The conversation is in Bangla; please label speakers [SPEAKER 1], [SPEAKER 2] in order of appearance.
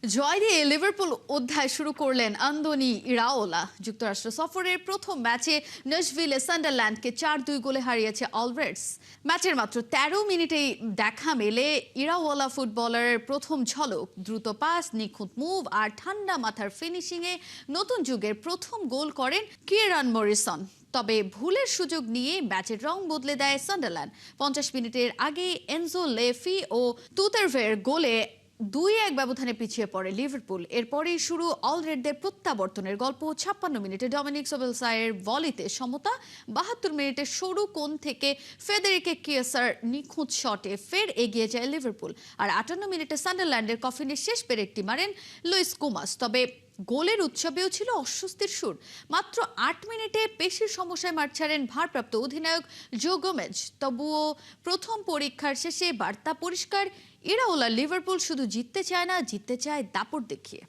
[SPEAKER 1] জয় দিয়ে লিভারপুল অধ্যায় শুরু করলেন আন্দোনি ইরাওলা। যুক্তরাষ্ট্র সফরের প্রথম ম্যাচে নাশভিলে সান্ডারল্যান্ডকে 4-2 গোলে হারিয়েছে অলরেডস। ম্যাচের মাত্র 13 মিনিটেই দেখা মেলে ইরাওলা ফুটবলারের প্রথম ঝলক। দ্রুত পাস, নিখুঁত মুভ আর ঠান্ডা মাথার ফিনিশিংয়ে নতুন যুগের প্রথম গোল করেন কিয়েরান মরিসন। তবে ভুলের সুযোগ নিয়ে ম্যাচের রং বদলে দেয় সান্ডারল্যান্ড। 50 মিনিটের আগে এনজো লেফি ও তুতেরভের গোলে 2-1 ব্যবধানে পিছিয়ে পড়ে লিভারপুল। এরপরেই শুরু অলরেডদের প্রত্যাবর্তনের গল্প। 56 মিনিটে ডমিনিক সোবেলসায়ের ভলিতে সমতা, 72 মিনিটে সরু কোণ থেকে ফেদেরিকে কিয়েসার নিখুঁত শটে ফের এগিয়ে যায় লিভারপুল। আর 58 মিনিটে সান্ডারল্যান্ডের কফিনে শেষ পেরেকটি মারেন লুইস কুমাস। তবে গোলের উৎসবেও ছিল অস্বস্তির সুর। মাত্র 8 মিনিটে পেশির সমস্যায় মাঠ ছাড়েন ভারপ্রাপ্ত অধিনায়ক জো গোমেজ। তবুও প্রথম পরীক্ষার শেষে বার্তা পরিষ্কার, ইরাওলা লিভারপুল শুধু জিততে চায় না, জিততে চায় দাপট দেখিয়ে।